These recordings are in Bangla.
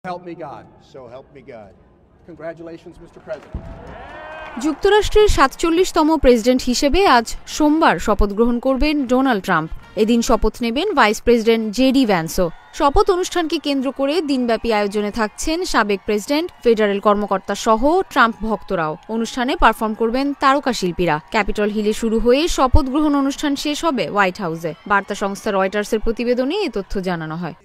Help me God. So help me God. Congratulations, Mr. President. যুক্তরাষ্ট্রের ৪৭তম প্রেসিডেন্ট হিসেবে আজ সোমবার শপথ গ্রহণ করবেন ডোনাল্ড ট্রাম্প। এদিন শপথ নেবেন ভাইস প্রেসিডেন্ট জেডি ভ্যান্সও। শপথ অনুষ্ঠানকে কেন্দ্র করে দিনব্যাপী আয়োজনে থাকছেন সাবেক প্রেসিডেন্ট, ফেডারেল কর্মকর্তা সহ ট্রাম্প ভক্তরাও। অনুষ্ঠানে পারফর্ম করবেন তারকা শিল্পীরা। ক্যাপিটল হিলে শুরু হয়ে শপথ গ্রহণ অনুষ্ঠান শেষ হবে হোয়াইট হাউসে। বার্তা সংস্থা রয়টার্সের প্রতিবেদনে এ তথ্য জানানো হয়।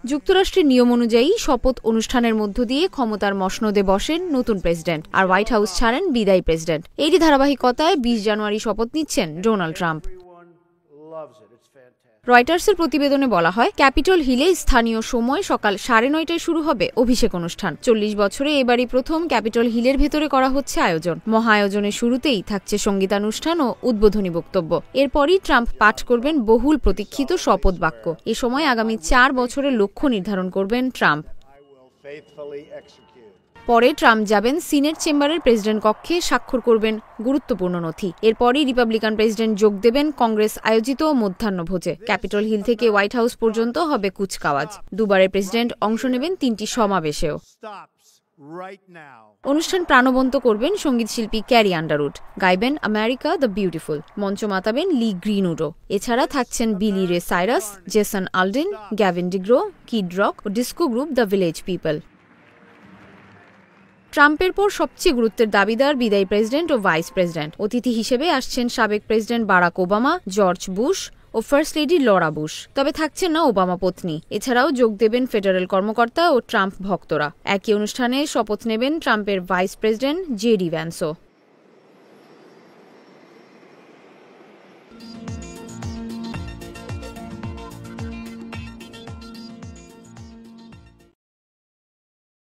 যুক্তরাষ্ট্রের নিয়ম অনুযায়ী শপথ অনুষ্ঠানের মধ্য দিয়ে ক্ষমতার মসনদে বসেন নতুন প্রেসিডেন্ট, আর হোয়াইট হাউস ছাড়েন বিদায়ী প্রেসিডেন্ট। এরই ধারাবাহিকতায় ২০ জানুয়ারি শপথ নিচ্ছেন ডোনাল্ড ট্রাম্প। রয়টার্সের প্রতিবেদনে বলা হয়, ক্যাপিটল হিলে স্থানীয় সময় সকাল ৯:৩০টায় শুরু হবে অভিষেক অনুষ্ঠান। ৪০ বছরে এবারই প্রথম ক্যাপিটল হিলের ভেতরে করা হচ্ছে আয়োজন। মহা আয়োজনের শুরুতেই থাকছে সঙ্গীতানুষ্ঠান ও উদ্বোধনী বক্তব্য। এরপরই ট্রাম্প পাঠ করবেন বহুল প্রতীক্ষিত শপথ বাক্য। এ সময় আগামী ৪ বছরের লক্ষ্য নির্ধারণ করবেন ট্রাম্প। পরে ট্রাম্প যাবেন সিনেট চেম্বারের প্রেসিডেন্ট কক্ষে, স্বাক্ষর করবেন গুরুত্বপূর্ণ নথি। এরপরই রিপাবলিকান প্রেসিডেন্ট যোগ দেবেন কংগ্রেস আয়োজিত মধ্যাহ্নভোজে। ক্যাপিটল হিল থেকে হোয়াইট হাউস পর্যন্ত হবে কুচকাওয়াজ। দুবারের প্রেসিডেন্ট অংশ নেবেন ৩টি সমাবেশেও। অনুষ্ঠান প্রাণবন্ত করবেন সঙ্গীতশিল্পী ক্যারি আন্ডারউড, গাইবেন আমেরিকা দ্য বিউটিফুল, মঞ্চ মাতাবেন লি গ্রিনউডও। এছাড়া থাকছেন Billy Ray Cyrus, Jason Aldean, Gavin DeGraw, Kid Rock ও disco group the Village People. ট্রাম্পের পর সবচেয়ে গুরুত্বের দাবিদার বিদায়ী প্রেসিডেন্ট ও ভাইস প্রেসিডেন্ট। অতিথি হিসেবে আসছেন সাবেক president Barack Obama, George Bush ও ফার্স্ট লেডি লরা বুশ। তবে থাকছেন না ওবামা পত্নী। এছাড়াও যোগ দেবেন ফেডারেল কর্মকর্তা ও ট্রাম্প ভক্তরা। একই অনুষ্ঠানে শপথ নেবেন ট্রাম্পের ভাইস প্রেসিডেন্ট জেডি ভ্যান্সও।